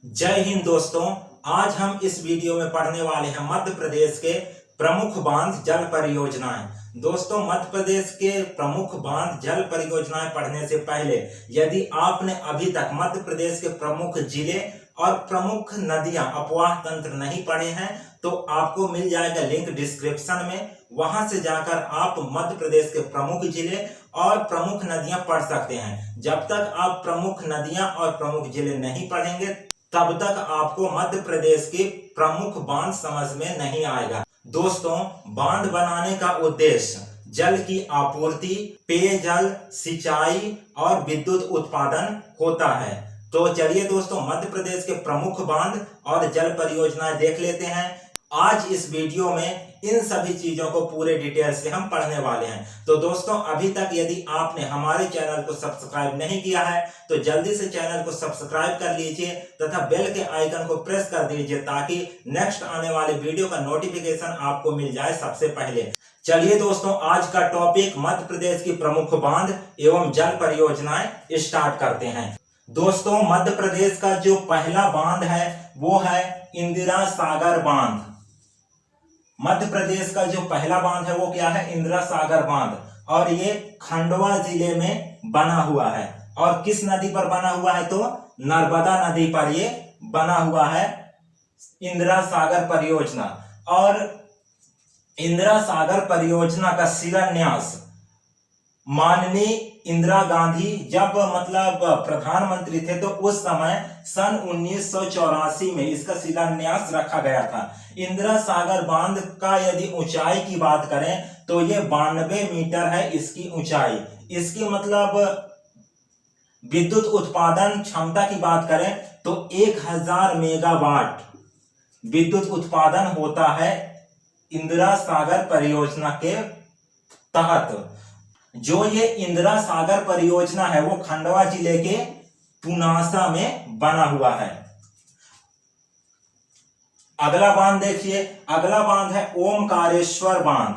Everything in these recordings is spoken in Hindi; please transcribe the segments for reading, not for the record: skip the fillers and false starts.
जय हिंद दोस्तों। आज हम इस वीडियो में पढ़ने वाले हैं मध्य प्रदेश के प्रमुख बांध जल परियोजनाएं। दोस्तों, मध्य प्रदेश के प्रमुख बांध जल परियोजनाएं पढ़ने से पहले यदि आपने अभी तक मध्य प्रदेश के प्रमुख जिले और प्रमुख नदियां अपवाह तंत्र नहीं पढ़े हैं तो आपको मिल जाएगा लिंक डिस्क्रिप्शन में। वहां से जाकर आप मध्य प्रदेश के प्रमुख जिले और प्रमुख नदियां पढ़ सकते हैं। जब तक आप प्रमुख नदियां और प्रमुख जिले नहीं पढ़ेंगे तब तक आपको मध्य प्रदेश के प्रमुख बांध समझ में नहीं आएगा। दोस्तों, बांध बनाने का उद्देश्य जल की आपूर्ति, पेयजल, सिंचाई और विद्युत उत्पादन होता है। तो चलिए दोस्तों, मध्य प्रदेश के प्रमुख बांध और जल परियोजनाएं देख लेते हैं। आज इस वीडियो में इन सभी चीजों को पूरे डिटेल से हम पढ़ने वाले हैं। तो दोस्तों, अभी तक यदि आपने हमारे चैनल को सब्सक्राइब नहीं किया है तो जल्दी से चैनल को सब्सक्राइब कर लीजिए तथा बेल के आइकन को प्रेस कर दीजिए ताकि नेक्स्ट आने वाले वीडियो का नोटिफिकेशन आपको मिल जाए सबसे पहले। चलिए दोस्तों, आज का टॉपिक मध्य प्रदेश की प्रमुख बांध एवं जल परियोजनाएं स्टार्ट करते हैं। दोस्तों, मध्य प्रदेश का जो पहला बांध है वो है इंदिरा सागर बांध। मध्य प्रदेश का जो पहला बांध है वो क्या है? इंदिरा सागर बांध। और ये खंडवा जिले में बना हुआ है। और किस नदी पर बना हुआ है? तो नर्मदा नदी पर ये बना हुआ है इंदिरा सागर परियोजना। और इंदिरा सागर परियोजना का शिलान्यास माननीय इंदिरा गांधी जब प्रधानमंत्री थे तो उस समय सन 1984 में इसका शिलान्यास रखा गया था। इंदिरा सागर बांध का यदि ऊंचाई की बात करें तो ये 92 मीटर है इसकी ऊंचाई। इसकी विद्युत उत्पादन क्षमता की बात करें तो 1000 मेगावाट विद्युत उत्पादन होता है इंदिरा सागर परियोजना के तहत। जो ये इंदिरा सागर परियोजना है वो खंडवा जिले के पुनासा में बना हुआ है। अगला बांध देखिए, अगला बांध है ओमकारेश्वर बांध।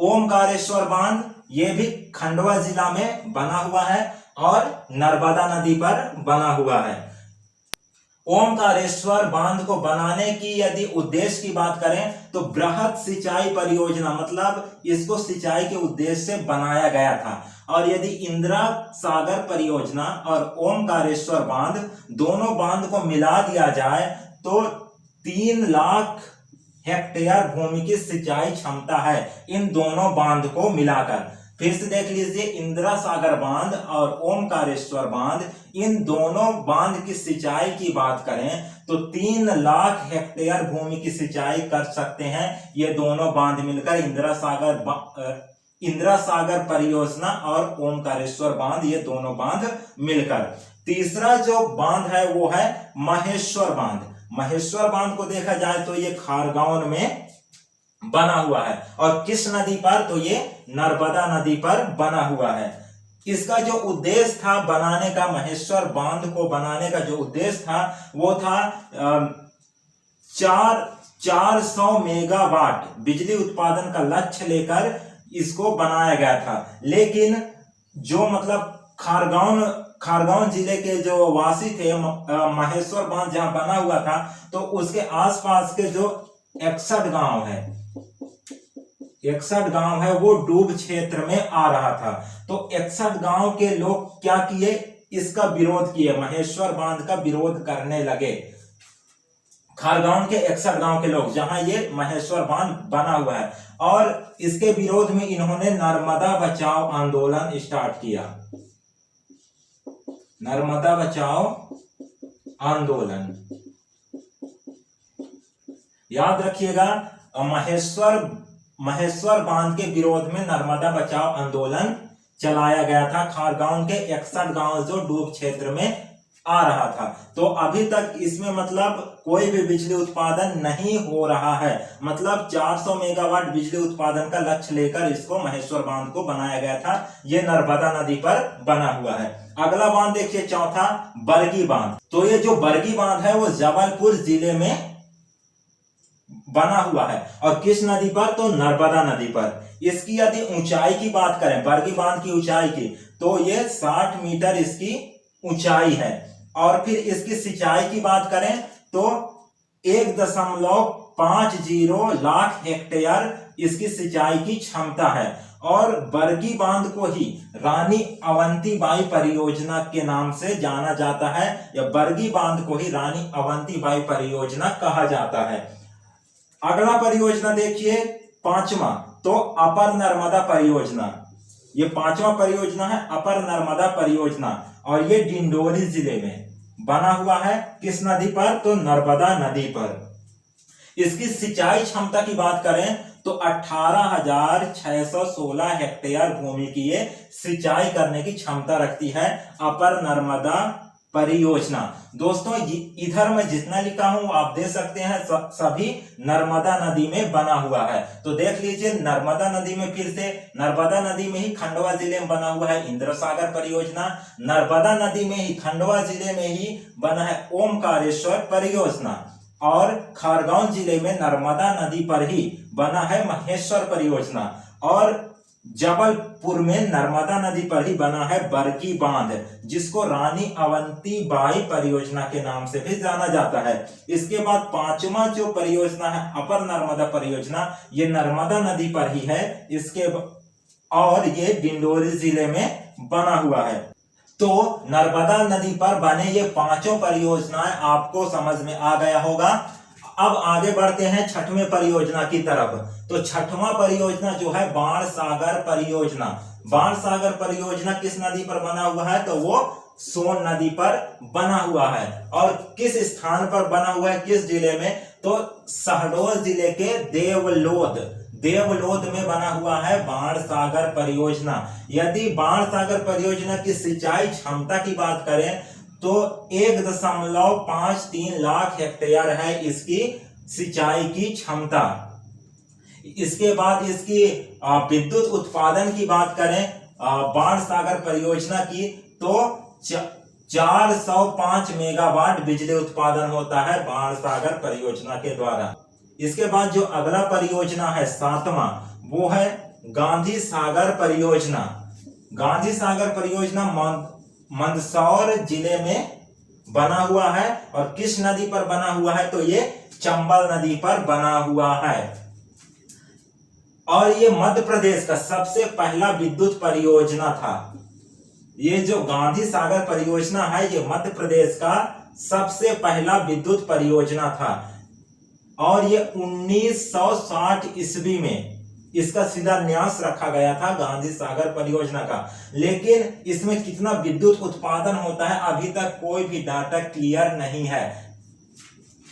ओमकारेश्वर बांध ये भी खंडवा जिला में बना हुआ है और नर्मदा नदी पर बना हुआ है। ओमकारेश्वर बांध को बनाने की यदि उद्देश्य की बात करें तो बृहद सिंचाई परियोजना, इसको सिंचाई के उद्देश्य से बनाया गया था। और यदि इंदिरा सागर परियोजना और ओमकारेश्वर बांध दोनों बांध को मिला दिया जाए तो 3 लाख हेक्टेयर भूमि की सिंचाई क्षमता है इन दोनों बांध को मिलाकर। फिर से देख लीजिए, इंदिरा सागर बांध और ओमकारेश्वर बांध, इन दोनों बांध की सिंचाई की बात करें तो 3 लाख हेक्टेयर भूमि की सिंचाई कर सकते हैं ये दोनों बांध मिलकर। इंदिरा सागर परियोजना और ओमकारेश्वर बांध, ये दोनों बांध मिलकर। तीसरा जो बांध है वो है महेश्वर बांध। महेश्वर बांध को देखा जाए तो ये खारगांव में बना हुआ है। और किस नदी पर? तो ये नर्मदा नदी पर बना हुआ है। इसका जो उद्देश्य था बनाने का, महेश्वर बांध को बनाने का जो उद्देश्य था वो था 400 मेगावाट बिजली उत्पादन का लक्ष्य लेकर इसको बनाया गया था। लेकिन जो खारगांव जिले के जो वासी थे, महेश्वर बांध जहां बना हुआ था तो उसके आसपास के जो 61 गांव है वो डूब क्षेत्र में आ रहा था। तो 61 गांव के लोग क्या किए? इसका विरोध किए, महेश्वर बांध का विरोध करने लगे। खारगांव के 61 गांव के लोग, जहां ये महेश्वर बांध बना हुआ है। और इसके विरोध में इन्होंने नर्मदा बचाओ आंदोलन स्टार्ट किया। नर्मदा बचाओ आंदोलन, याद रखिएगा। महेश्वर बांध के विरोध में नर्मदा बचाओ आंदोलन चलाया गया था। खारगांव के 61 गांव जो डूब क्षेत्र में आ रहा था। तो अभी तक इसमें कोई भी बिजली उत्पादन नहीं हो रहा है। 400 मेगावाट बिजली उत्पादन का लक्ष्य लेकर इसको महेश्वर बांध को बनाया गया था। ये नर्मदा नदी पर बना हुआ है। अगला बांध देखिए, चौथा बरगी बांध। तो ये जो बरगी बांध है वो जबलपुर जिले में बना हुआ है। और किस नदी पर? तो नर्मदा नदी पर। इसकी यदि ऊंचाई की बात करें, बरगी बांध की ऊंचाई की, तो ये 60 मीटर इसकी ऊंचाई है। और फिर इसकी सिंचाई की बात करें तो 1.50 लाख हेक्टेयर इसकी सिंचाई की क्षमता है। और बरगी बांध को ही रानी अवंतीबाई परियोजना के नाम से जाना जाता है, या बरगी बांध को ही रानी अवंतीबाई परियोजना कहा जाता है। अगला परियोजना देखिए, पांचवा, तो अपर नर्मदा परियोजना। ये पांचवा परियोजना है अपर नर्मदा परियोजना, और ये डिंडोरी जिले में बना हुआ है। किस नदी पर? तो नर्मदा नदी पर। इसकी सिंचाई क्षमता की बात करें तो 18,616 हेक्टेयर भूमि की ये सिंचाई करने की क्षमता रखती है अपर नर्मदा परियोजना। दोस्तों इधर मैं जितना लिखा हूं आप देख सकते हैं सभी नर्मदा नदी में बना हुआ है। तो देख लीजिए, नर्मदा नदी में फिर से नर्मदा नदी में ही खंडवा जिले में बना हुआ है इंद्र सागर परियोजना। नर्मदा नदी में ही खंडवा जिले में ही बना है ओमकारेश्वर परियोजना, और खरगोन जिले में नर्मदा नदी पर ही बना है महेश्वर परियोजना, और जबलपुर में नर्मदा नदी पर ही बना है बरगी बांध, जिसको रानी अवंतीबाई परियोजना के नाम से भी जाना जाता है। इसके बाद पांचवा जो परियोजना है अपर नर्मदा परियोजना, ये नर्मदा नदी पर ही है इसके और ये डिंडोरी जिले में बना हुआ है। तो नर्मदा नदी पर बने ये पांचों परियोजनाएं आपको समझ में आ गया होगा। अब आगे बढ़ते हैं छठवें परियोजना की तरफ। तो छठवां परियोजना जो है बाण सागर परियोजना। बाण सागर परियोजना किस नदी पर बना हुआ है? तो वो सोन नदी पर बना हुआ है। और किस स्थान पर बना हुआ है, किस जिले में? तो शहडोल जिले के देवलोद में बना हुआ है बाण सागर परियोजना। यदि बाण सागर परियोजना की सिंचाई क्षमता की बात करें तो 1.53 लाख हेक्टेयर है इसकी सिंचाई की क्षमता। इसके बाद इसकी विद्युत उत्पादन की बात करें बाण सागर परियोजना की, तो 405 मेगावाट बिजली उत्पादन होता है बाण सागर परियोजना के द्वारा। इसके बाद जो अगला परियोजना है सातवां, वो है गांधी सागर परियोजना। गांधी सागर परियोजना मंदसौर जिले में बना हुआ है, और किस नदी पर बना हुआ है? तो ये चंबल नदी पर बना हुआ है। और ये मध्य प्रदेश का सबसे पहला विद्युत परियोजना था। ये जो गांधी सागर परियोजना है ये मध्य प्रदेश का सबसे पहला विद्युत परियोजना था, और ये 1960 ईस्वी में इसका शिलान्यास रखा गया था गांधी सागर परियोजना का। लेकिन इसमें कितना विद्युत उत्पादन होता है अभी तक कोई भी डाटा क्लियर नहीं है।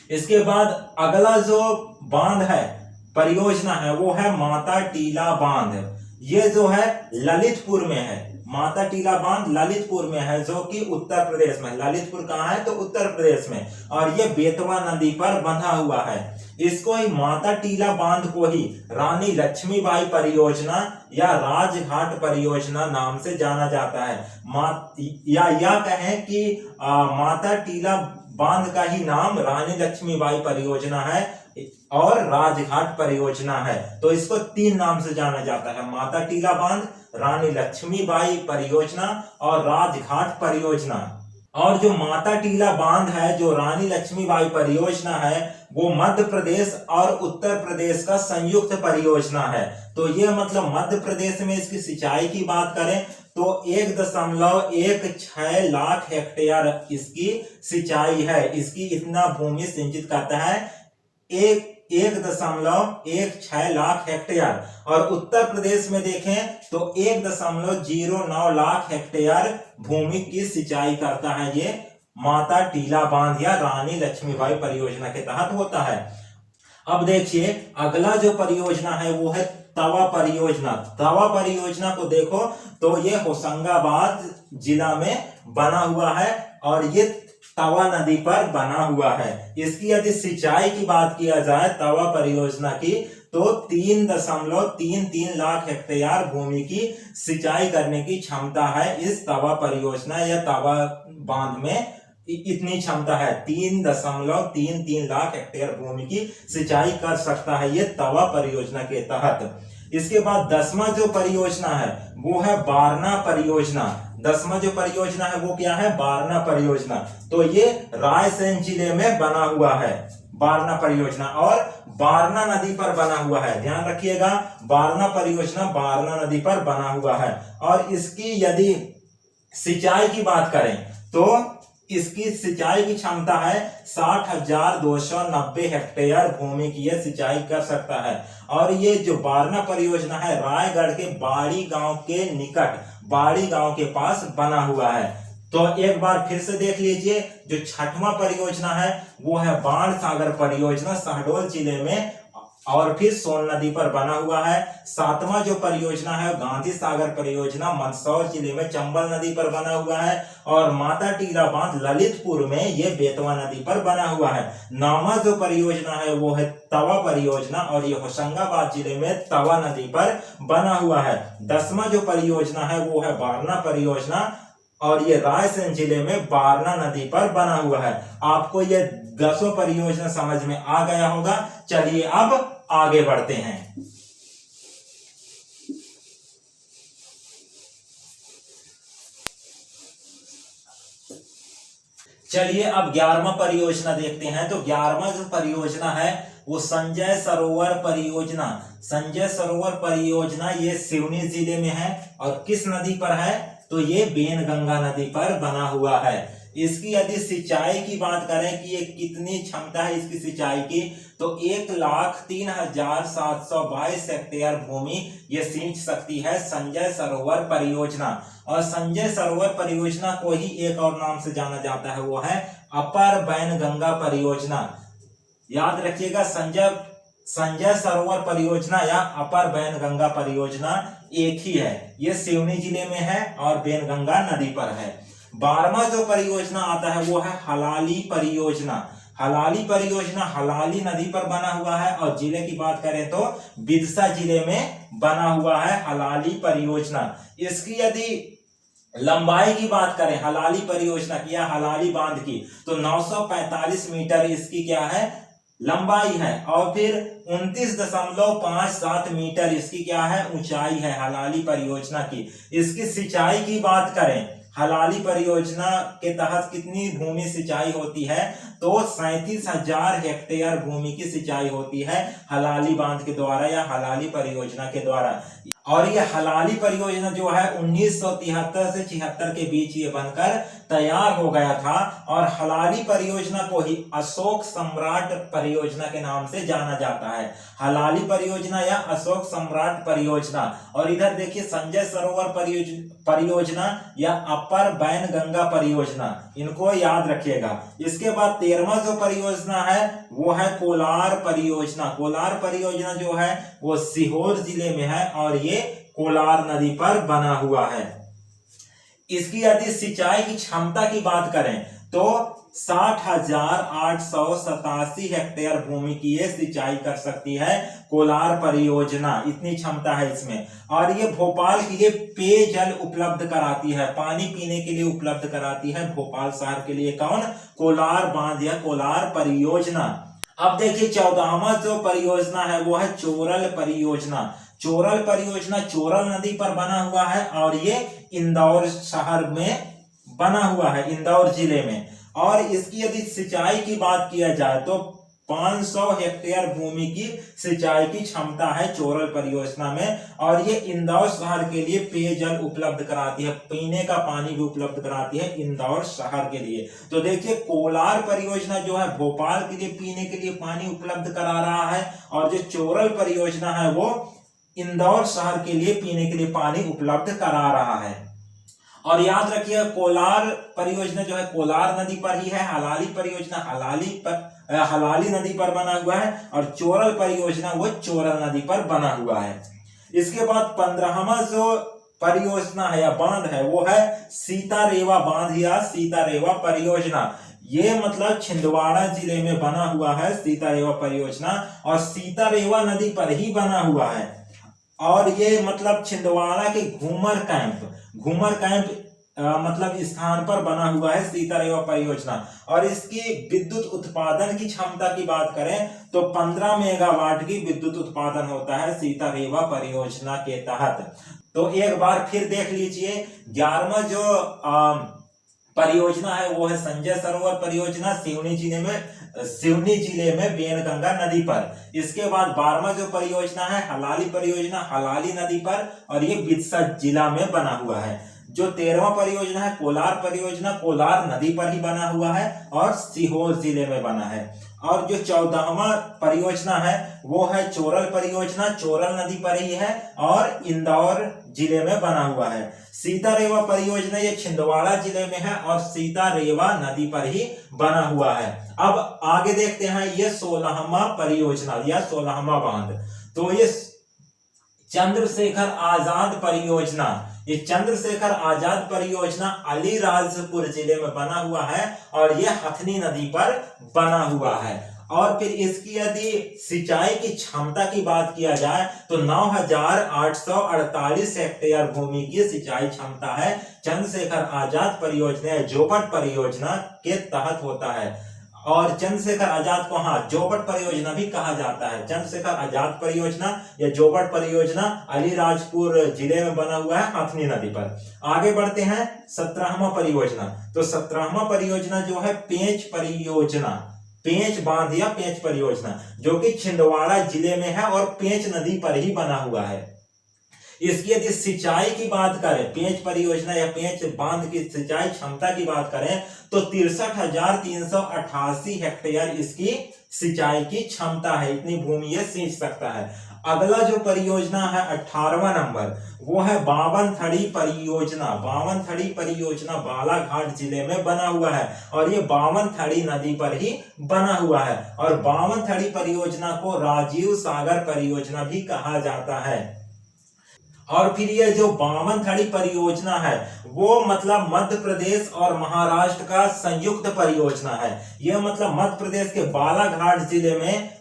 इसके बाद अगला जो बांध है परियोजना है वो है माता टीला बांध। ये जो है ललितपुर में है। माता टीला बांध ललितपुर में है, जो कि उत्तर प्रदेश में। ललितपुर कहाँ है? तो उत्तर प्रदेश में। और ये बेतवा नदी पर बंधा हुआ है। इसको ही माता टीला बांध को ही रानी लक्ष्मीबाई परियोजना या राजघाट परियोजना नाम से जाना जाता है। या कहें कि माता टीला बांध का ही नाम रानी लक्ष्मीबाई परियोजना है और राजघाट परियोजना है। तो इसको तीन नाम से जाना जाता है, माता टीला बांध, रानी लक्ष्मीबाई परियोजना और राजघाट परियोजना। और जो माता टीला बांध है, जो रानी लक्ष्मीबाई परियोजना है, वो मध्य प्रदेश और उत्तर प्रदेश का संयुक्त परियोजना है। तो ये मतलब मध्य प्रदेश में इसकी सिंचाई की बात करें तो 1.16 लाख हेक्टेयर इसकी सिंचाई है। इसकी इतना भूमि सिंचित करता है 1.16 लाख हेक्टेयर। और उत्तर प्रदेश में देखें तो 1.09 लाख हेक्टेयर भूमि की सिंचाई करता है। ये माता टीला बांध या रानी लक्ष्मीबाई परियोजना के तहत होता है। अब देखिए अगला जो परियोजना है वो है तवा परियोजना। तवा परियोजना को देखो तो ये होशंगाबाद जिला में बना हुआ है और ये तवा नदी पर बना हुआ है। इसकी यदि सिंचाई की बात किया जाए तवा परियोजना की तो 3.33 लाख हेक्टेयर भूमि की सिंचाई करने की क्षमता है इस तवा परियोजना या तवा बांध में। इतनी क्षमता है, 3.33 लाख हेक्टेयर भूमि की सिंचाई कर सकता है ये तवा परियोजना के तहत। इसके बाद 10वां जो परियोजना है वो है बारना परियोजना। 10वां जो परियोजना है वो क्या है, बारना परियोजना। तो ये रायसेन जिले में बना हुआ है बारना परियोजना, और बारना नदी पर बना हुआ है। ध्यान रखिएगा, बारना परियोजना बारना नदी पर बना हुआ है। और इसकी यदि सिंचाई की बात करें तो इसकी सिंचाई की क्षमता है 60,290 हेक्टेयर भूमि की यह सिंचाई कर सकता है। और ये जो बारना परियोजना है रायगढ़ के बाड़ी गांव के निकट, बाड़ी गांव के पास बना हुआ है। तो एक बार फिर से देख लीजिए, जो 6वां परियोजना है वो है बाण सागर परियोजना, शहडोल जिले में और फिर सोन नदी पर बना हुआ है। 7वां जो परियोजना है गांधी सागर परियोजना, मंदसौर जिले में चंबल नदी पर बना हुआ है। और माता टीला बांध ललितपुर में ये बेतवा नदी पर बना हुआ है। 9वां जो परियोजना है वो है तवा परियोजना, और ये होशंगाबाद जिले में तवा नदी पर बना हुआ है। 10वां जो परियोजना है वो है बारना परियोजना, और ये रायसेन जिले में बारना नदी पर बना हुआ है। आपको ये 10 परियोजना समझ में आ गया होगा। चलिए अब आगे बढ़ते हैं। चलिए अब 11वां परियोजना देखते हैं। तो 11वां जो परियोजना है वो संजय सरोवर परियोजना। संजय सरोवर परियोजना ये सिवनी जिले में है, और किस नदी पर है, तो ये बेनगंगा नदी पर बना हुआ है। इसकी यदि सिंचाई की बात करें कि ये कितनी क्षमता है इसकी सिंचाई की, तो 1,03,722 हेक्टेयर भूमि ये सींच सकती है संजय सरोवर परियोजना। और संजय सरोवर परियोजना को ही एक और नाम से जाना जाता है, वो है अपर बैनगंगा परियोजना। याद रखिएगा, संजय सरोवर परियोजना या अपर बैनगंगा परियोजना एक ही है। ये सिवनी जिले में है और बेनगंगा नदी पर है। 12वां जो परियोजना आता है वो है हलाली परियोजना। हलाली परियोजना हलाली नदी पर बना हुआ है, और जिले की बात करें तो बिरसा जिले में बना हुआ है हलाली परियोजना। इसकी यदि लंबाई की बात करें हलाली परियोजना की या हलाली बांध की, तो 945 मीटर इसकी क्या है, लंबाई है। और फिर 29.57 मीटर इसकी क्या है, ऊंचाई है हलाली परियोजना की। इसकी सिंचाई की बात करें, हलाली परियोजना के तहत कितनी भूमि सिंचाई होती है, तो 37,000 हेक्टेयर भूमि की सिंचाई होती है हलाली बांध के द्वारा या हलाली परियोजना के द्वारा। और ये हलाली परियोजना जो है 1973 से 76 के बीच ये बनकर तैयार हो गया था। और हलाली परियोजना को ही अशोक सम्राट परियोजना के नाम से जाना जाता है। हलाली परियोजना या अशोक सम्राट परियोजना। और इधर देखिए संजय सरोवर परियोजना या अपर बैनगंगा परियोजना, इनको याद रखिएगा। इसके बाद 13वां जो परियोजना है वो है कोलार परियोजना। कोलार परियोजना जो है वो सीहोर जिले में है, और ये कोलार नदी पर बना हुआ है। इसकी यदि सिंचाई की क्षमता की बात करें तो 60,887 हेक्टेयर भूमि की ये सिंचाई कर सकती है कोलार परियोजना, इतनी क्षमता है इसमें। और ये भोपाल के लिए पेयजल उपलब्ध कराती है, पानी पीने के लिए उपलब्ध कराती है भोपाल शहर के लिए। कौन, कोलार बांध या कोलार परियोजना। अब देखिए 14वां जो परियोजना है वो है चोरल परियोजना। चोरल परियोजना चोरल नदी पर बना हुआ है, और ये इंदौर शहर में बना हुआ है, इंदौर जिले में। और इसकी यदि सिंचाई की बात किया जाए तो 500 हेक्टेयर भूमि की सिंचाई की क्षमता है चोरल परियोजना में। और ये इंदौर शहर के लिए पेयजल उपलब्ध कराती है, पीने का पानी भी उपलब्ध कराती है इंदौर शहर के लिए। तो देखिए कोलार परियोजना जो है भोपाल के लिए पीने के लिए पानी उपलब्ध करा रहा है, और जो चोरल परियोजना है वो इंदौर शहर के लिए पीने के लिए पानी उपलब्ध करा रहा है। और याद रखिए कोलार परियोजना जो है कोलार नदी पर ही है, हलाली परियोजना हलाली नदी पर बना हुआ है, और चोरल परियोजना वो चोरल नदी पर बना हुआ है। इसके बाद 15वां जो परियोजना है या बांध है वो है सीतारेवा बांध या सीतारेवा परियोजना। ये मतलब छिंदवाड़ा जिले में बना हुआ है सीतारेवा परियोजना, और सीतारेवा नदी पर ही बना हुआ है। और ये मतलब छिंदवाड़ा के घूमर कैंप मतलब स्थान पर बना हुआ है सीतारेवा परियोजना। और इसकी विद्युत उत्पादन की क्षमता की बात करें तो 15 मेगावाट की विद्युत उत्पादन होता है सीतारेवा परियोजना के तहत। तो तो एक बार फिर देख लीजिए 11वां जो परियोजना है वो है संजय सरोवर परियोजना सिवनी जिले में बेनगंगा नदी पर। इसके बाद 12वां जो परियोजना है हलाली परियोजना हलाली नदी पर, और ये बिदसा जिला में बना हुआ है। जो 13वां परियोजना है कोलार परियोजना कोलार नदी पर ही बना हुआ है और सीहोर जिले में बना है। और जो 14वां परियोजना है वो है चोरल परियोजना चोरल नदी पर ही है और इंदौर जिले में बना हुआ है। सीता रेवा परियोजना ये छिंदवाड़ा जिले में है और सीता रेवा नदी पर ही बना हुआ है। अब आगे देखते हैं ये 16वां परियोजना या 16वां बांध। तो ये चंद्रशेखर आजाद परियोजना, ये चंद्रशेखर आजाद परियोजना अलीराजपुर जिले में बना हुआ है और ये हथनी नदी पर बना हुआ है। और फिर इसकी यदि सिंचाई की क्षमता की बात किया जाए तो 9,848 हेक्टेयर भूमि की सिंचाई क्षमता है। चंद्रशेखर आजाद परियोजना जोबट परियोजना के तहत होता है। और चंद्रशेखर आजाद को जोबट परियोजना भी कहा जाता है। चंद्रशेखर आजाद परियोजना या जोबट परियोजना अलीराजपुर जिले में बना हुआ है हथनी नदी पर। आगे बढ़ते हैं 17वां परियोजना। तो 17वां परियोजना जो है पेंच परियोजना, पेंच बांध या पेंच परियोजना, जो कि छिंदवाड़ा जिले में है और पेंच नदी पर ही बना हुआ है। इसकी यदि सिंचाई की बात करें, पेंच परियोजना या पेंच बांध की सिंचाई क्षमता की बात करें तो 63,388 हेक्टेयर इसकी सिंचाई की क्षमता है। इतनी भूमि ये सींच सकता है। अगला जो परियोजना है 18वां नंबर वो है बावनथड़ी परियोजना। बावनथड़ी परियोजना बालाघाट जिले में बना हुआ है और ये बावनथड़ी नदी पर ही बना हुआ है। और बावनथड़ी परियोजना को राजीव सागर परियोजना भी कहा जाता है। और फिर ये जो बावनथड़ी परियोजना है वो मतलब मध्य प्रदेश और महाराष्ट्र का संयुक्त परियोजना है। यह मतलब मध्य प्रदेश के बालाघाट जिले में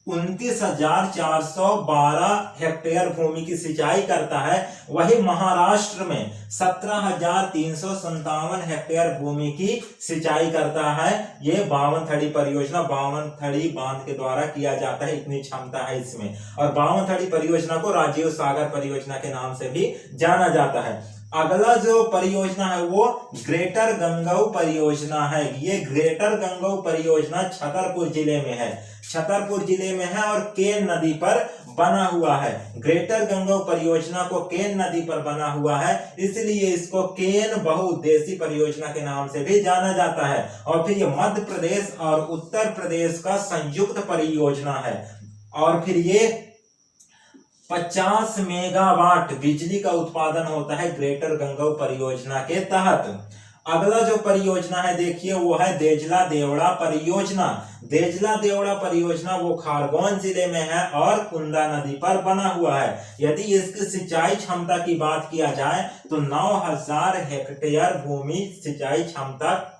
29,412 हेक्टेयर भूमि की सिंचाई करता है। वही महाराष्ट्र में 17,357 हेक्टेयर भूमि की सिंचाई करता है। ये बावनथड़ी परियोजना बावनथड़ी बांध के द्वारा किया जाता है। इतनी क्षमता है इसमें। और बावनथड़ी परियोजना को राजीव सागर परियोजना के नाम से भी जाना जाता है। अगला जो परियोजना है वो ग्रेटर गंगऊ परियोजना है। ये ग्रेटर गंगऊ परियोजना छतरपुर जिले में है। छतरपुर जिले में है और केन नदी पर बना हुआ है। ग्रेटर गंगऊ परियोजना को केन नदी पर बना हुआ है, इसलिए इसको केन बहुउद्देशीय परियोजना के नाम से भी जाना जाता है। और फिर ये मध्य प्रदेश और उत्तर प्रदेश का संयुक्त परियोजना है। और फिर ये 50 मेगावाट बिजली का उत्पादन होता है ग्रेटर गंगऊ परियोजना के तहत। अगला जो परियोजना है देखिए वो है देजला देवड़ा परियोजना। देजला देवड़ा परियोजना वो खरगोन जिले में है और कुंदा नदी पर बना हुआ है। यदि इसकी सिंचाई क्षमता की बात किया जाए तो 9,000 हेक्टेयर भूमि सिंचाई क्षमता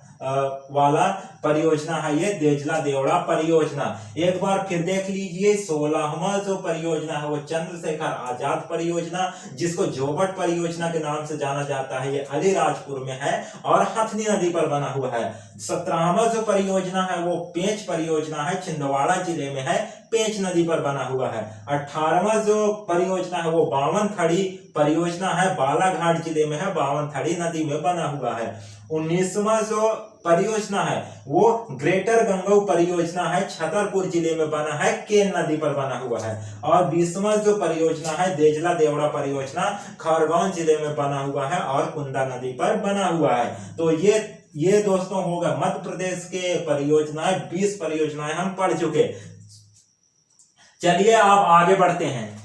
वाला परियोजना है ये देजला देवड़ा परियोजना। एक बार फिर देख लीजिए 16वां जो परियोजना है वो चंद्रशेखर आजाद परियोजना, जिसको जोबट परियोजना के नाम से जाना जाता है। ये अलीराजपुर में है और हथनी नदी पर बना हुआ है। 17वां जो परियोजना है वो पेंच परियोजना है, छिंदवाड़ा जिले में है, पेंच नदी पर बना हुआ है। 18वां जो परियोजना है वो बावनथड़ी परियोजना है, बालाघाट जिले में है, बावनथड़ी नदी में बना हुआ है। 19वां जो परियोजना है वो ग्रेटर गंगऊ परियोजना है, छतरपुर जिले में बना है, केन नदी पर बना हुआ है। और 20वां जो परियोजना है देजला देवड़ा परियोजना खरगोन जिले में बना हुआ है और कुंदा नदी पर बना हुआ है। तो ये दोस्तों होगा मध्य प्रदेश के परियोजनाएं। 20 परियोजनाएं हम पढ़ चुके। चलिए आप आगे बढ़ते हैं।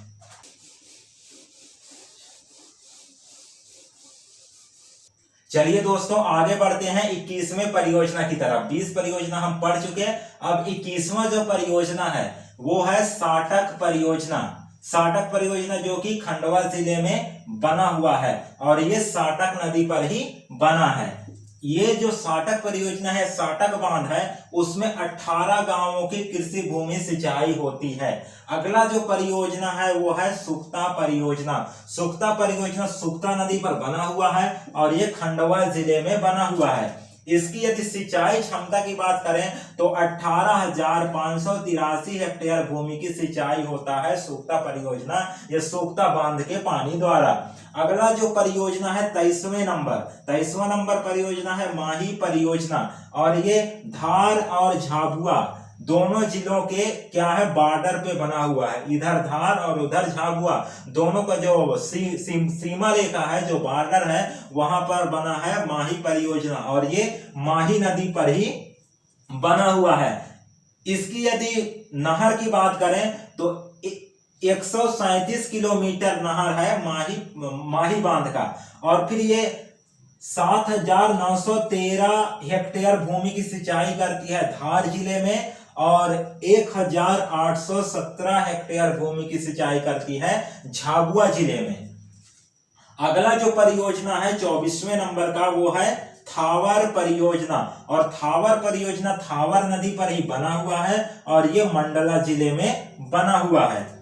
चलिए दोस्तों आगे बढ़ते हैं 21वें परियोजना की तरफ। 20 परियोजना हम पढ़ चुके हैं। अब 21वां जो परियोजना है वो है साटक परियोजना। साटक परियोजना जो कि खंडवा जिले में बना हुआ है और ये साटक नदी पर ही बना है। ये जो साटक परियोजना है, साटक बांध है, उसमें 18 गांवों की कृषि भूमि सिंचाई होती है। अगला जो परियोजना है वो है सुक्ता परियोजना। सुक्ता परियोजना सुक्ता नदी पर बना हुआ है और ये खंडवा जिले में बना हुआ है। इसकी यदि सिंचाई क्षमता की बात करें तो 18,583 हेक्टेयर भूमि की सिंचाई होता है सोख्ता परियोजना या सोख्ता बांध के पानी द्वारा। अगला जो परियोजना है 23वां नंबर परियोजना है माही परियोजना, और ये धार और झाबुआ दोनों जिलों के क्या है बॉर्डर पे बना हुआ है। इधर धार और उधर झाबुआ दोनों का जो सीमा रेखा है, जो बॉर्डर है, वहां पर बना है माही परियोजना, और ये माही नदी पर ही बना हुआ है। इसकी यदि नहर की बात करें तो 137 किलोमीटर नहर है माही बांध का, और फिर ये 7,913 हेक्टेयर भूमि की सिंचाई करती है धार जिले में, और 1,817 हेक्टेयर भूमि की सिंचाई करती है झाबुआ जिले में। अगला जो परियोजना है 24वें नंबर का, वो है थावर परियोजना, और थावर परियोजना थावर नदी पर ही बना हुआ है, और ये मंडला जिले में बना हुआ है।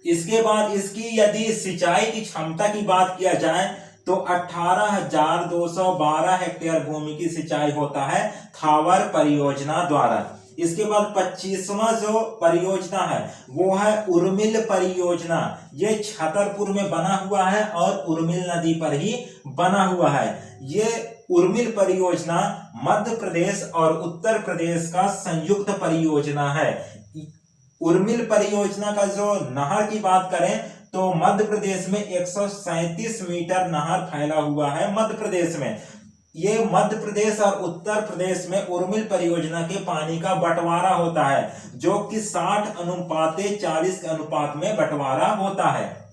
इसके बाद इसकी यदि सिंचाई की क्षमता की बात किया जाए तो 18,212 हेक्टेयर भूमि की सिंचाई होता है थावर परियोजना द्वारा। इसके बाद 25वां जो परियोजना है वो है उर्मिल परियोजना। ये छतरपुर में बना हुआ है और उर्मिल नदी पर ही बना हुआ है। ये उर्मिल परियोजना मध्य प्रदेश और उत्तर प्रदेश का संयुक्त परियोजना है। उर्मिल परियोजना का जो नहर की बात करें तो मध्य प्रदेश में 137 मीटर नहर फैला हुआ है मध्य प्रदेश में। ये मध्य प्रदेश और उत्तर प्रदेश में उर्मिल परियोजना के पानी का बंटवारा होता है, जो कि 60:40 के अनुपात में बंटवारा होता है।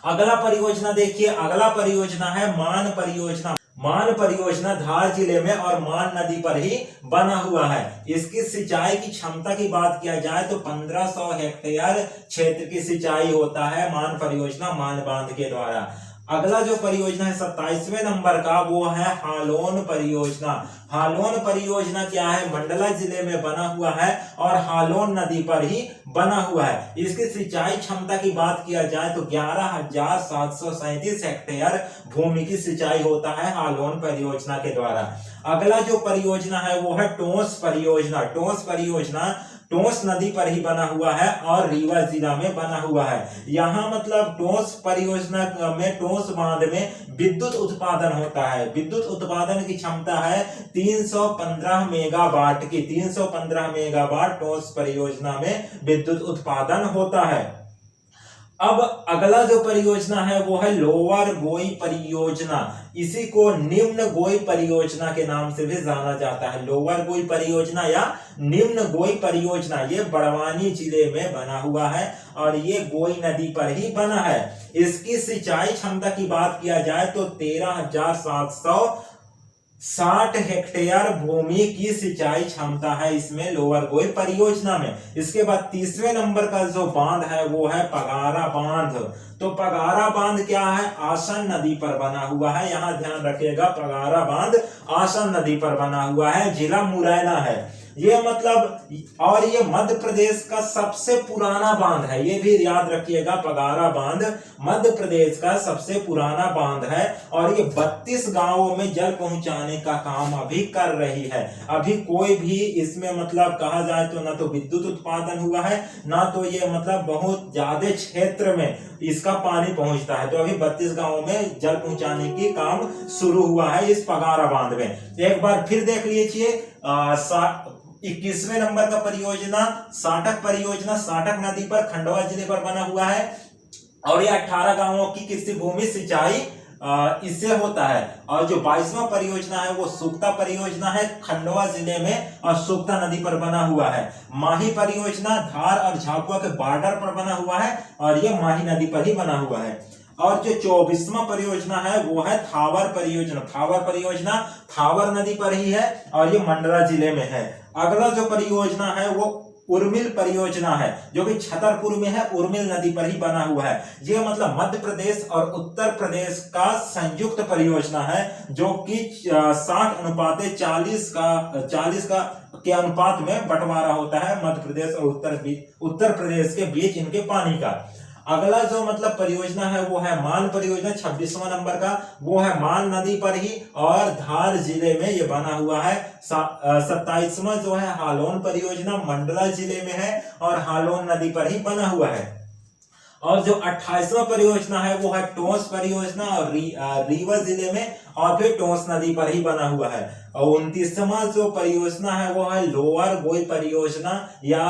अगला परियोजना देखिए, अगला परियोजना है मान परियोजना। मान परियोजना धार जिले में और मान नदी पर ही बना हुआ है। इसकी सिंचाई की क्षमता की बात किया जाए तो 1500 हेक्टेयर क्षेत्र की सिंचाई होता है मान परियोजना मान बांध के द्वारा। अगला जो परियोजना है 27वें नंबर का, वो है हालोन परियोजना। हालोन परियोजना क्या है, मंडला जिले में बना हुआ है और हालोन नदी पर ही बना हुआ है। इसकी सिंचाई क्षमता की बात किया जाए तो 11,737 हेक्टेयर भूमि की सिंचाई होता है हालोन परियोजना के द्वारा। अगला जो परियोजना है वो है टोंस परियोजना। टोंस परियोजना टोंस नदी पर ही बना हुआ है और रीवा जिला में बना हुआ है। यहाँ मतलब टोंस परियोजना में टोंस बांध में विद्युत उत्पादन होता है। विद्युत उत्पादन की क्षमता है 315 मेगावाट की। 315 मेगावाट टोंस परियोजना में विद्युत उत्पादन होता है। अब अगला जो परियोजना है वो है लोअर गोई परियोजना। इसी को निम्न गोई परियोजना के नाम से भी जाना जाता है। लोअर गोई परियोजना या निम्न गोई परियोजना, ये बड़वानी जिले में बना हुआ है और ये गोई नदी पर ही बना है। इसकी सिंचाई क्षमता की बात किया जाए तो 13,760 हेक्टेयर भूमि की सिंचाई क्षमता है इसमें लोअर गोई परियोजना में। इसके बाद तीसरे नंबर का जो बांध है वो है पगारा बांध। तो पगारा बांध क्या है, आसन नदी पर बना हुआ है। यहाँ ध्यान रखिएगा, पगारा बांध आसन नदी पर बना हुआ है, जिला मुरैना है ये मतलब। और ये मध्य प्रदेश का सबसे पुराना बांध है, ये भी याद रखिएगा। पगारा बांध मध्य प्रदेश का सबसे पुराना बांध है और ये 32 गांवों में जल पहुंचाने का काम अभी कर रही है। अभी कोई भी इसमें मतलब कहा जाए तो ना तो विद्युत उत्पादन हुआ है, ना तो ये मतलब बहुत ज्यादा क्षेत्र में इसका पानी पहुंचता है। तो अभी 32 गांवों में जल पहुंचाने की काम शुरू हुआ है इस पगारा बांध में। एक बार फिर देख लीजिए 21वें नंबर का परियोजना साटक परियोजना। साटक नदी पर खंडवा जिले पर बना हुआ है और ये 18 गांवों की कृषि भूमि सिंचाई इससे होता है। और जो 22वां परियोजना है वो सोख्ता परियोजना है, खंडवा जिले में और सोख्ता नदी पर बना हुआ है। माही परियोजना धार और झाबुआ के बॉर्डर पर बना हुआ है और ये माही नदी पर ही बना हुआ है। और जो 24वां परियोजना है वो है थावर परियोजना। थावर परियोजना थावर नदी पर ही है और ये मंडला जिले में है। अगला जो परियोजना है वो उर्मिल परियोजना है, जो कि छतरपुर में है, उर्मिल नदी पर ही बना हुआ है। ये मतलब मध्य प्रदेश और उत्तर प्रदेश का संयुक्त परियोजना है, जो कि 60:40 का के अनुपात में बंटवारा होता है मध्य प्रदेश और उत्तर प्रदेश के बीच इनके पानी का। अगला जो मतलब परियोजना है वो है मान परियोजना 26वां नंबर का, वो है मान नदी पर ही और धार जिले में ये बना हुआ है। 27वां जो है हालोन परियोजना मंडला जिले में है और हालोन नदी पर ही बना हुआ है। और जो 28वां परियोजना है वो है टोंस परियोजना और रीवा जिले में और फिर टोंस नदी पर ही बना हुआ है। और 29वां जो परियोजना है वो है लोअर गोई परियोजना या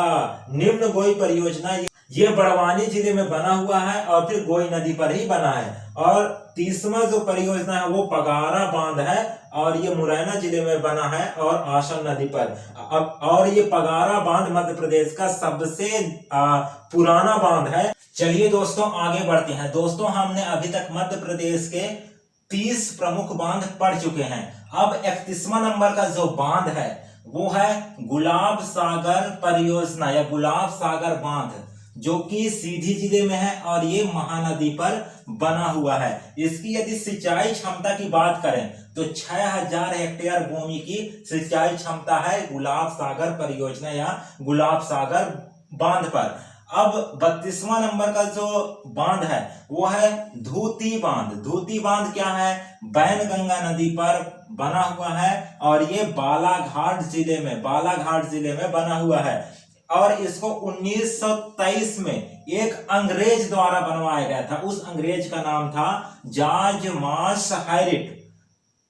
निम्न गोई परियोजना, ये बड़वानी जिले में बना हुआ है और फिर गोई नदी पर ही बना है। और 30वां जो परियोजना है वो पगारा बांध है और ये मुरैना जिले में बना है और आसन नदी पर। और ये पगारा बांध मध्य प्रदेश का सबसे पुराना बांध है। चलिए दोस्तों आगे बढ़ते हैं। दोस्तों हमने अभी तक मध्य प्रदेश के 30 प्रमुख बांध पढ़ चुके हैं। अब 31वां नंबर का जो बांध है वो है गुलाब सागर परियोजना या गुलाब सागर बांध, जो कि सीधी जिले में है और ये महानदी पर बना हुआ है। इसकी यदि सिंचाई क्षमता की बात करें तो 6000 हेक्टेयर भूमि की सिंचाई क्षमता है गुलाब सागर परियोजना या गुलाब सागर बांध पर। अब 32वां नंबर का जो बांध है वो है धूती बांध। धूती बांध क्या है? बैनगंगा नदी पर बना हुआ है और ये बालाघाट जिले में बना हुआ है। और इसको 1923 में एक अंग्रेज द्वारा बनवाया गया था। उस अंग्रेज का नाम था जॉर्ज मार्श हैरिट।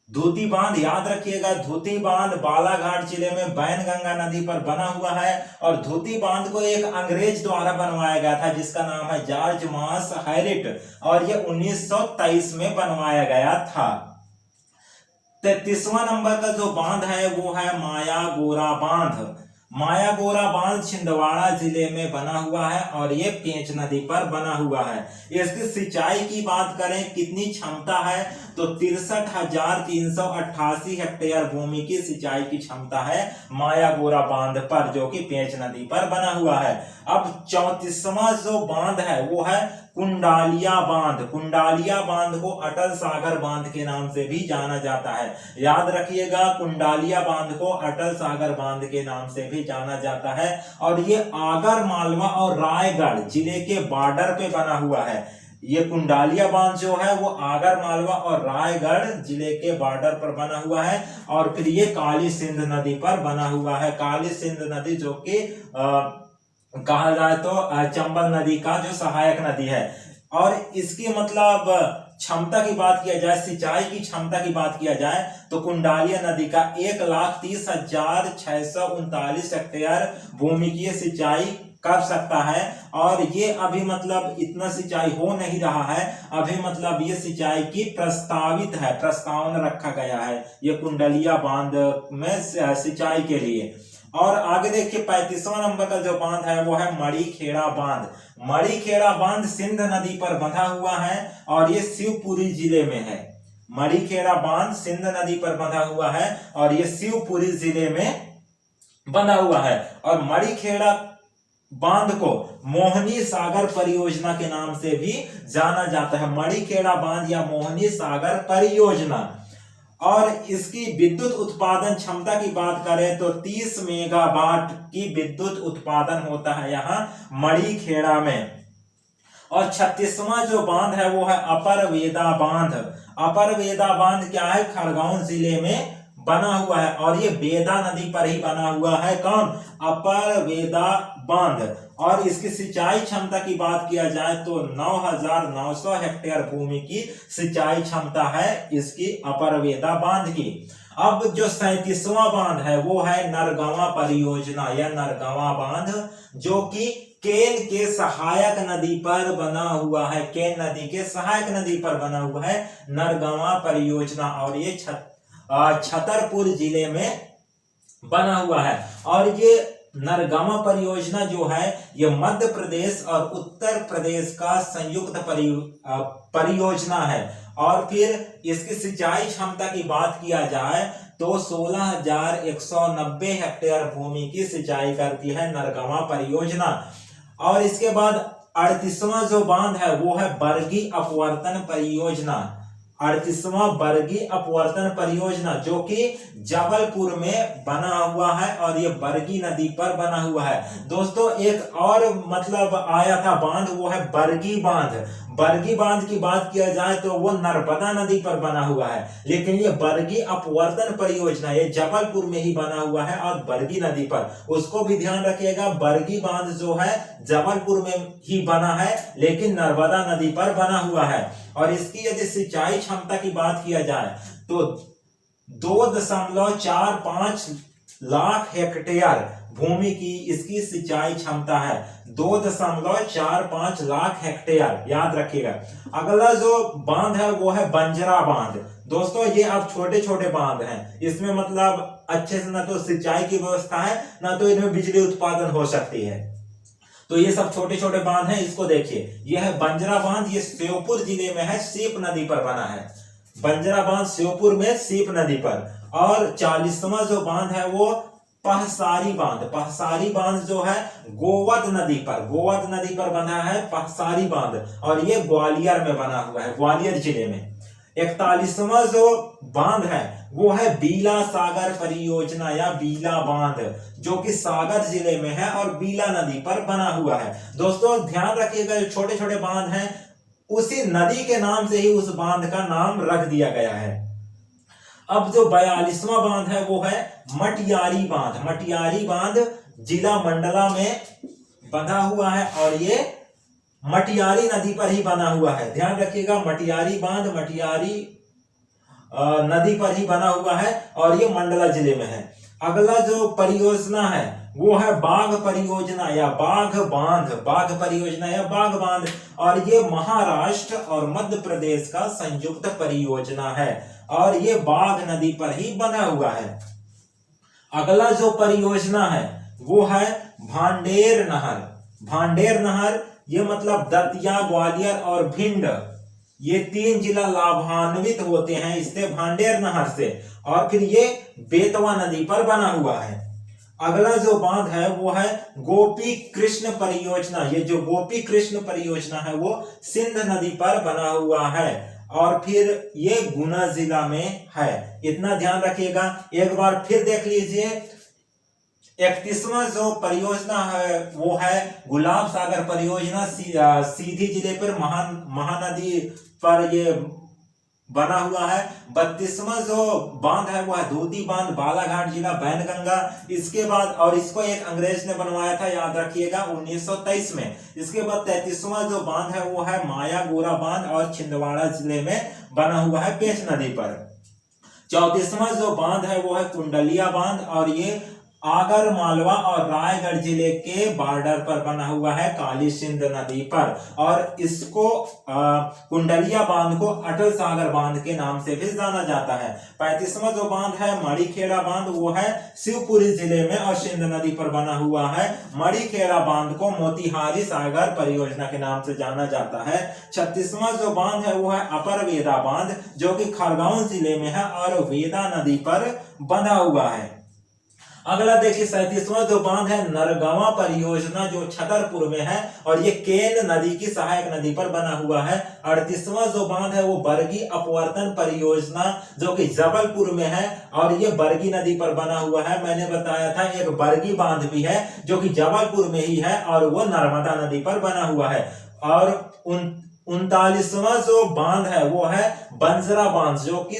धूती बांध याद रखिएगा, धूती बांध बालाघाट जिले में बैनगंगा नदी पर बना हुआ है और धूती बांध को एक अंग्रेज द्वारा बनवाया गया था जिसका नाम है जॉर्ज मार्श हैरिट और ये 1923 में बनवाया गया था। 33वां नंबर का जो बांध है वो है मायागोरा बांध। मायागोरा बांध छिंदवाड़ा जिले में बना हुआ है और ये पेंच नदी पर बना हुआ है। इसकी सिंचाई की बात करें कितनी क्षमता है तो 63,388 हेक्टेयर भूमि की सिंचाई की क्षमता है मायागोरा बांध पर, जो कि पेंच नदी पर बना हुआ है। अब 34वां जो बांध है वो है कुंडालिया बांध। कुंडालिया बांध को अटल सागर बांध के नाम से भी जाना जाता है। याद रखिएगा, कुंडालिया बांध को अटल सागर बांध के नाम से भी जाना जाता है और ये आगर मालवा और रायगढ़ जिले के बॉर्डर पे बना हुआ है। ये कुंडालिया बांध जो है वो आगर मालवा और रायगढ़ जिले के बॉर्डर पर बना हुआ है और फिर ये काली सिंध नदी पर बना हुआ है। काली सिंध नदी जो कि कहा जाए तो चंबल नदी का जो सहायक नदी है। और इसकी मतलब क्षमता की बात किया जाए, सिंचाई की क्षमता की बात किया जाए तो कुंडालिया नदी का 1,30,639 हेक्टेयर भूमि की सिंचाई कर सकता है। और ये अभी मतलब इतना सिंचाई हो नहीं रहा है, अभी मतलब ये सिंचाई की प्रस्तावित है, प्रस्तावना रखा गया है ये कुंडालिया बांध में सिंचाई के लिए। और आगे देखिए 35वां नंबर का जो बांध है वो है मड़ीखेड़ा बांध। मड़ीखेड़ा बांध सिंध नदी पर बंधा हुआ है और ये शिवपुरी जिले में है। मड़ीखेड़ा बांध सिंध नदी पर बंधा हुआ है और ये शिवपुरी जिले में बना हुआ है। और मड़ीखेड़ा बांध को मोहनी सागर परियोजना के नाम से भी जाना जाता है। मड़ीखेड़ा बांध या मोहनी सागर परियोजना। और इसकी विद्युत उत्पादन क्षमता की बात करें तो 30 मेगावाट की विद्युत उत्पादन होता है यहाँ मड़ीखेड़ा में। और 36वां जो बांध है वो है अपर वेदा बांध। अपर वेदा बांध क्या है? खरगोन जिले में बना हुआ है और ये वेदा नदी पर ही बना हुआ है। कौन? अपर वेदा बांध। और इसकी सिंचाई क्षमता की बात किया जाए तो 9,900 हेक्टेयर भूमि की सिंचाई क्षमता है इसकी अपर वेदा बांध की। अब जो 37वां बांध है वो है नरगवा परियोजना या नरगवा बांध, जो कि केन के सहायक नदी पर बना हुआ है। केन नदी के सहायक नदी पर बना हुआ है नरगवा परियोजना और ये छतरपुर जिले में बना हुआ है। और ये नरगवा परियोजना जो है ये मध्य प्रदेश और उत्तर प्रदेश का संयुक्त परियोजना है। और फिर इसकी सिंचाई क्षमता की बात किया जाए तो 16,190 हेक्टेयर भूमि की सिंचाई करती है नरगवा परियोजना। और इसके बाद 38वां जो बांध है वो है बरगी अपवर्तन परियोजना। 38वां बरगी अपवर्तन परियोजना जो कि जबलपुर में बना हुआ है और ये बरगी नदी पर बना हुआ है। दोस्तों एक और मतलब आया था बांध, वो है बरगी बांध। बरगी बांध की बात किया जाए तो वो नर्मदा नदी पर बना हुआ है, लेकिन ये बरगी अपवर्तन परियोजना ये जबलपुर में ही बना हुआ है और बरगी नदी पर, उसको भी ध्यान रखिएगा। बरगी बांध जो है जबलपुर में ही बना है लेकिन नर्मदा नदी पर बना हुआ है। और इसकी यदि सिंचाई क्षमता की बात किया जाए तो 2.45 लाख हेक्टेयर भूमि की इसकी सिंचाई क्षमता है। 2.45 लाख हेक्टेयर, याद रखिएगा। अगला जो बांध है वो है बंजरा बांध। दोस्तों ये अब छोटे छोटे बांध हैं, इसमें मतलब अच्छे से ना तो सिंचाई की व्यवस्था है ना तो इनमें बिजली उत्पादन हो सकती है, तो ये सब छोटे छोटे बांध हैं। इसको देखिए, ये है बंजरा बांध, ये श्योपुर जिले में है, सीप नदी पर बना है। बंजरा बांध श्योपुर में सीप नदी पर। और 40वां जो बांध है वो पहसारी बांध। पहसारी बांध जो है गोवध नदी पर बना है पहसारी बांध, और ये ग्वालियर में बना हुआ है, ग्वालियर जिले में। 41वां जो बांध है वो है बीला सागर परियोजना या बीला बांध, जो कि सागर जिले में है और बीला नदी पर बना हुआ है। दोस्तों ध्यान रखिएगा, जो छोटे छोटे बांध हैं उसी नदी के नाम से ही उस बांध का नाम रख दिया गया है। अब जो 42वां बांध है वो है मटियारी बांध। मटियारी बांध जिला मंडला में बंधा हुआ है और ये मटियारी नदी पर ही बना हुआ है। ध्यान रखिएगा, मटियारी बांध मटियारी नदी पर ही बना हुआ है और ये मंडला जिले में है। अगला जो परियोजना है वो है बाघ परियोजना या बाघ बांध, बाघ परियोजना या बाघ बांध, और ये महाराष्ट्र और मध्य प्रदेश का संयुक्त परियोजना है और ये बाघ नदी पर ही बना हुआ है। अगला जो परियोजना है वो है भांडेर नहर। भांडेर नहर ये मतलब दतिया, ग्वालियर और भिंड, ये 3 जिला लाभान्वित होते हैं इससे, भांडेर नहर से। और फिर ये बेतवा नदी पर बना हुआ है। अगला जो बांध है वो है गोपी कृष्ण परियोजना। ये जो गोपी कृष्ण परियोजना है वो सिंध नदी पर बना हुआ है और फिर ये गुना जिला में है। इतना ध्यान रखिएगा। एक बार फिर देख लीजिए, 31वां जो परियोजना है वो है गुलाब सागर परियोजना, सीधी जिले पर महानदी पर ये बना हुआ है। 32वां जो बांध है वो है दूधी बांध, बालाघाट जिला, बैनगंगा। इसके बाद, और इसको एक अंग्रेज ने बनवाया था, याद रखिएगा, 1923 में। इसके बाद 33वां जो बांध है वो है माया गोरा बांध और छिंदवाड़ा जिले में बना हुआ है, पेंच नदी पर। 34वां जो बांध है वो है कुंडलिया बांध और ये आगर मालवा और रायगढ़ जिले के बॉर्डर पर बना हुआ है, काली सिंध नदी पर। और इसको कुंडलिया बांध को अटल सागर बांध के नाम से भी जाना जाता है। 35वां जो बांध है मणिखेड़ा बांध, वो है शिवपुरी जिले में और सिंध नदी पर बना हुआ है। मणिखेड़ा बांध को मोतिहारी सागर परियोजना के नाम से जाना जाता है। 36वां जो बांध है वो है अपर वेदा बांध, जो कि खरगोन जिले में है और वेदा नदी पर बना हुआ है। अगला देखिए 37वां जो बांध है नरगवा परियोजना, जो छतरपुर में है और ये केन नदी की सहायक नदी पर बना हुआ है। 38वां जो बांध है वो बरगी अपवर्तन परियोजना, जो कि जबलपुर में है और ये बरगी नदी पर बना हुआ है। मैंने बताया था एक बरगी बांध भी है जो कि जबलपुर में ही है और वो नर्मदा नदी पर बना हुआ है। और 39वां जो बांध है वो है बंजरा बांध, जो कि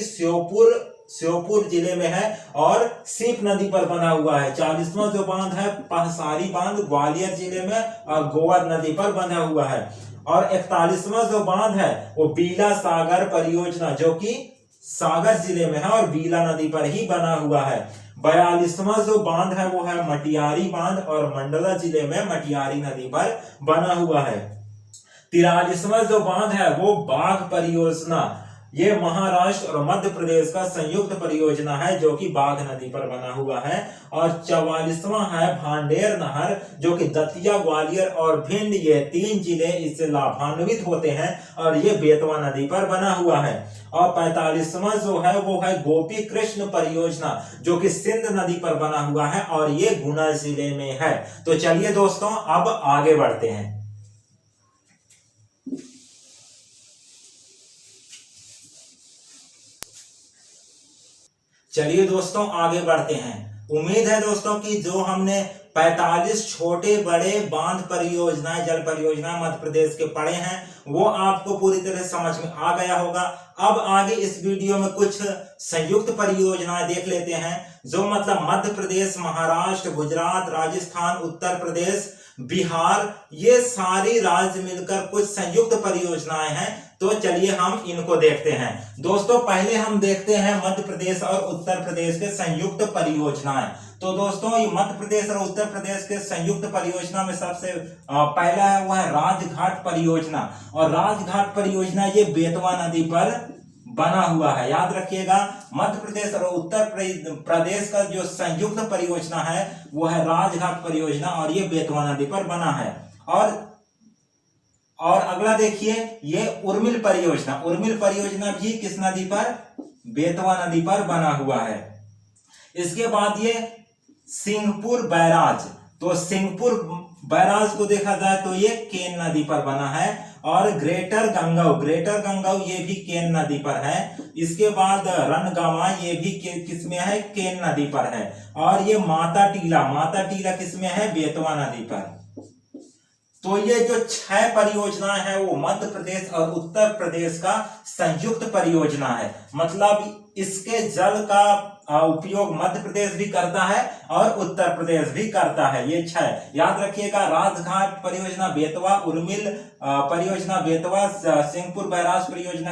श्योपुर जिले में है और सीप नदी पर बना हुआ है। 40वां जो बांध है पहसारी बांध, ग्वालियर जिले में और गोवध नदी पर बना हुआ है। और 41वां जो बांध है वो बीला सागर परियोजना, जो कि सागर जिले में है और बीला नदी पर ही बना हुआ है। 42वां जो बांध है वो है मटियारी बांध और मंडला जिले में मटियारी नदी पर बना हुआ है। 43वां जो बांध है वो बाघ परियोजना, ये महाराष्ट्र और मध्य प्रदेश का संयुक्त परियोजना है जो कि बाघ नदी पर बना हुआ है। और 44वां है भांडेर नहर, जो कि दतिया, ग्वालियर और भिंड, ये 3 जिले इससे लाभान्वित होते हैं और ये बेतवा नदी पर बना हुआ है। और 45वां जो है वो है गोपी कृष्ण परियोजना, जो कि सिंध नदी पर बना हुआ है और ये गुना जिले में है। तो चलिए दोस्तों अब आगे बढ़ते हैं। चलिए दोस्तों आगे बढ़ते हैं। उम्मीद है दोस्तों कि जो हमने 45 छोटे बड़े बांध परियोजनाएं, जल परियोजनाएं मध्य प्रदेश के पढ़े हैं वो आपको पूरी तरह समझ में आ गया होगा। अब आगे इस वीडियो में कुछ संयुक्त परियोजनाएं देख लेते हैं जो मतलब मध्य प्रदेश, महाराष्ट्र, गुजरात, राजस्थान, उत्तर प्रदेश, बिहार, ये सारी राज्य मिलकर कुछ संयुक्त परियोजनाएं हैं। तो चलिए हम इनको देखते हैं। दोस्तों पहले हम देखते हैं मध्य प्रदेश और उत्तर प्रदेश के संयुक्त परियोजनाएं। तो दोस्तों ये मध्य प्रदेश और उत्तर प्रदेश के संयुक्त परियोजना में सबसे पहला है वो है राजघाट परियोजना। और राजघाट परियोजना ये बेतवा नदी पर बना हुआ है। याद रखिएगा, मध्य प्रदेश और उत्तर प्रदेश का जो संयुक्त परियोजना है वो है राजघाट परियोजना और ये बेतवा नदी पर बना है। और अगला देखिए ये उर्मिल परियोजना। उर्मिल परियोजना भी किस नदी पर? बेतवा नदी पर बना हुआ है। इसके बाद ये सिंहपुर बैराज। तो सिंहपुर बैराज को देखा जाए तो ये केन नदी पर बना है। और ग्रेटर गंगाऊ ये भी केन नदी पर है। इसके बाद रणगावा ये भी किसमें है? केन नदी पर है। और ये माता टीला किसमें है? बेतवा नदी पर। तो ये जो 6 परियोजनाएं हैं वो मध्य प्रदेश और उत्तर प्रदेश का संयुक्त परियोजना है। मतलब इसके जल का उपयोग मध्य प्रदेश भी करता है और उत्तर प्रदेश भी करता है। ये 6 याद रखिएगा, राजघाट परियोजना बेतवा, उर्मिल परियोजना बेतवा, सिंहपुर बैराज परियोजना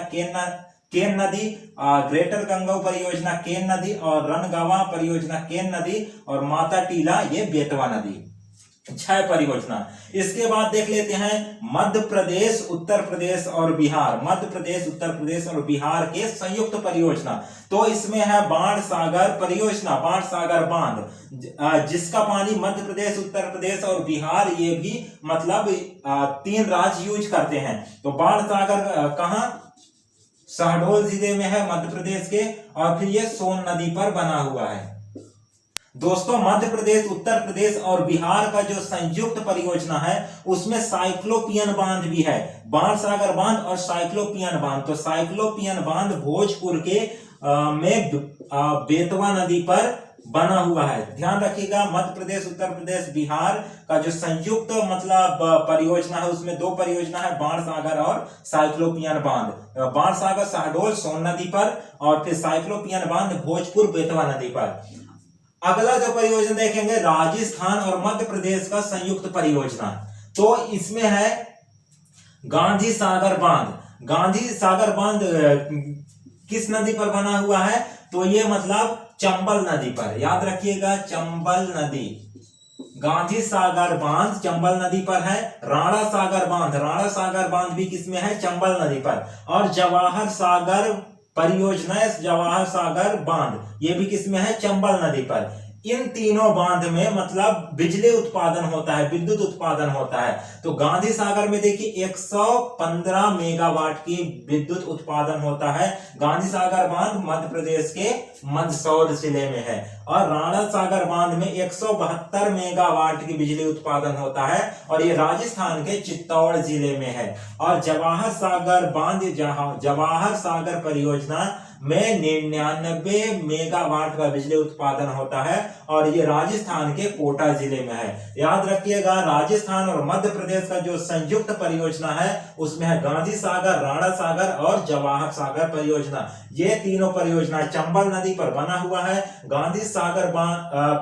केन नदी, ग्रेटर गंगाऊ परियोजना केन नदी, और रणगावा परियोजना केन नदी, और माता टीला ये बेतवा नदी। 6 परियोजना। इसके बाद देख लेते हैं मध्य प्रदेश, उत्तर प्रदेश और बिहार। मध्य प्रदेश, उत्तर प्रदेश और बिहार के संयुक्त परियोजना। तो इसमें है बाण सागर परियोजना, बाण सागर बांध, जिसका पानी मध्य प्रदेश, उत्तर प्रदेश और बिहार ये भी मतलब 3 राज्य यूज करते हैं। तो बाण सागर कहां? शहडोल जिले में है मध्य प्रदेश के। और फिर ये सोन नदी पर बना हुआ है। दोस्तों मध्य प्रदेश, उत्तर प्रदेश और बिहार का जो संयुक्त परियोजना है उसमें साइक्लोपियन बांध भी है। बाण सागर बांध और साइक्लोपियन बांध। तो साइक्लोपियन बांध भोजपुर के में बेतवा नदी पर बना हुआ है। ध्यान रखिएगा, मध्य प्रदेश, उत्तर प्रदेश, बिहार का जो संयुक्त मतलब परियोजना है उसमें 2 परियोजना है, बाण सागर और साइक्लोपियन बांध। बाण सागर शहडोल सोन नदी पर और फिर साइक्लोपियन बांध भोजपुर बेतवा नदी पर। अगला जो परियोजना देखेंगे राजस्थान और मध्य प्रदेश का संयुक्त परियोजना। तो इसमें है गांधी सागर बांध। गांधी सागर बांध किस नदी पर बना हुआ है? तो ये मतलब चंबल नदी पर। याद रखिएगा, चंबल नदी। गांधी सागर बांध चंबल नदी पर है। राणा सागर बांध भी किसमें है? चंबल नदी पर। और जवाहर सागर परियोजना, जवाहर सागर बांध ये भी किसमें है? चंबल नदी पर। इन तीनों बांध में मतलब बिजली उत्पादन होता है, विद्युत उत्पादन होता है। तो गांधी सागर में देखिए 115 मेगावाट की विद्युत उत्पादन होता है। गांधी सागर बांध मध्य प्रदेश के मंदसौर जिले में है। और राणा सागर बांध में 172 मेगावाट की बिजली उत्पादन होता है और ये राजस्थान के चित्तौड़ जिले में है। और जवाहर सागर बांध, जवाहर सागर परियोजना में 99 मेगावाट का बिजली उत्पादन होता है और ये राजस्थान के कोटा जिले में है। याद रखिएगा, राजस्थान और मध्य प्रदेश का जो संयुक्त परियोजना है उसमें है गांधी सागर, राणा सागर और जवाहर सागर परियोजना। ये तीनों परियोजना चंबल नदी पर बना हुआ है। गांधी सागर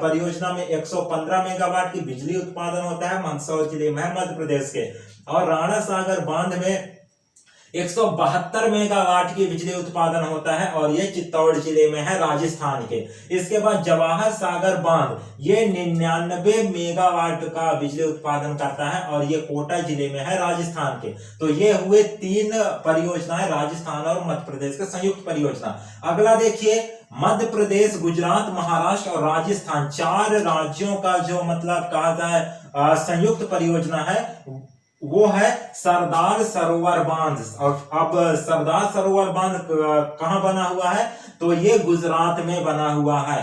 परियोजना में 115 मेगावाट की बिजली उत्पादन होता है, मंदसौर जिले में मध्य प्रदेश के। और राणा सागर बांध में 172 मेगावाट की बिजली उत्पादन होता है और ये चित्तौड़ जिले में है, राजस्थान के। इसके बाद जवाहर सागर बांध ये 99 मेगावाट का बिजली उत्पादन करता है और ये कोटा जिले में है, राजस्थान के। तो ये हुए 3 परियोजनाएं राजस्थान और मध्य प्रदेश के संयुक्त परियोजना। अगला देखिए मध्य प्रदेश, गुजरात, महाराष्ट्र और राजस्थान 4 राज्यों का जो मतलब कहा जाए संयुक्त परियोजना है वो है सरदार सरोवर बांध। और अब सरदार सरोवर बांध कहां बना हुआ है? तो ये गुजरात में बना हुआ है।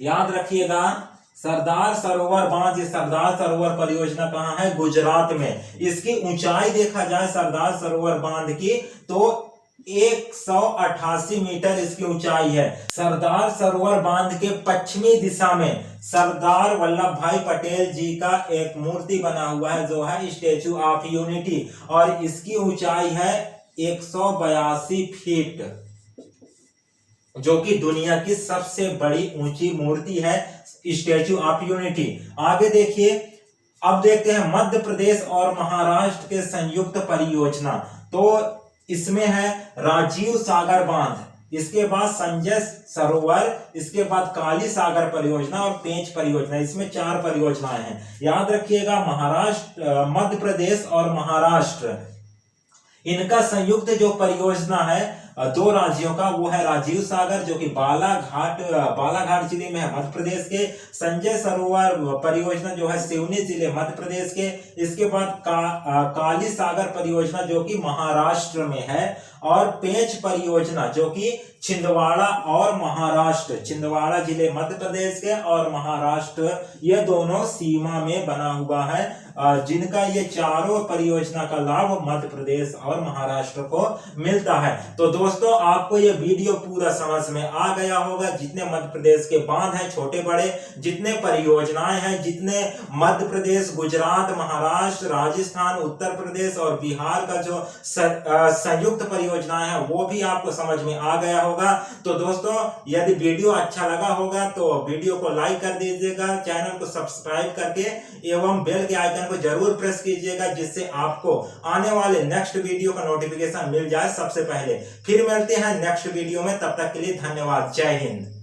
याद रखिएगा, सरदार सरोवर बांध, ये सरदार सरोवर परियोजना कहां है? गुजरात में। इसकी ऊंचाई देखा जाए सरदार सरोवर बांध की तो 188 मीटर इसकी ऊंचाई है। सरदार सरोवर बांध के पश्चिमी दिशा में सरदार वल्लभ भाई पटेल जी का एक मूर्ति बना हुआ है जो है स्टैचू ऑफ यूनिटी, और इसकी ऊंचाई है 182 फीट, जो कि दुनिया की सबसे बड़ी ऊंची मूर्ति है स्टैचू ऑफ यूनिटी। आगे देखिए, अब देखते हैं मध्य प्रदेश और महाराष्ट्र के संयुक्त परियोजना। तो इसमें है राजीव सागर बांध, इसके बाद संजय सरोवर, इसके बाद काली सागर परियोजना और पेंच परियोजना। इसमें 4 परियोजनाएं हैं। याद रखिएगा, महाराष्ट्र, मध्य प्रदेश और महाराष्ट्र, इनका संयुक्त जो परियोजना है 2 राज्यों का, वो है राजीव सागर जो कि बालाघाट जिले में है मध्य प्रदेश के, संजय सरोवर परियोजना जो है सिवनी जिले मध्य प्रदेश के, इसके बाद काली सागर परियोजना जो कि महाराष्ट्र में है, और पेंच परियोजना जो कि छिंदवाड़ा और महाराष्ट्र, छिंदवाड़ा जिले मध्य प्रदेश के और महाराष्ट्र, ये दोनों सीमा में बना हुआ है, जिनका ये चारों परियोजना का लाभ मध्य प्रदेश और महाराष्ट्र को मिलता है। तो दोस्तों, आपको ये वीडियो पूरा समझ में आ गया होगा। जितने मध्य प्रदेश के बांध हैं छोटे बड़े, जितने परियोजनाएं हैं, जितने मध्य प्रदेश, गुजरात, महाराष्ट्र, राजस्थान, उत्तर प्रदेश और बिहार का जो संयुक्त परियोजनाएं हैं, वो भी आपको समझ में आ गया होगा। तो दोस्तों, यदि वीडियो अच्छा लगा होगा तो वीडियो को लाइक कर दीजिएगा, चैनल को सब्सक्राइब करके एवं बेल के आइकन को जरूर प्रेस कीजिएगा, जिससे आपको आने वाले नेक्स्ट वीडियो का नोटिफिकेशन मिल जाए सबसे पहले। फिर मिलते हैं नेक्स्ट वीडियो में, तब तक के लिए धन्यवाद। जय हिंद।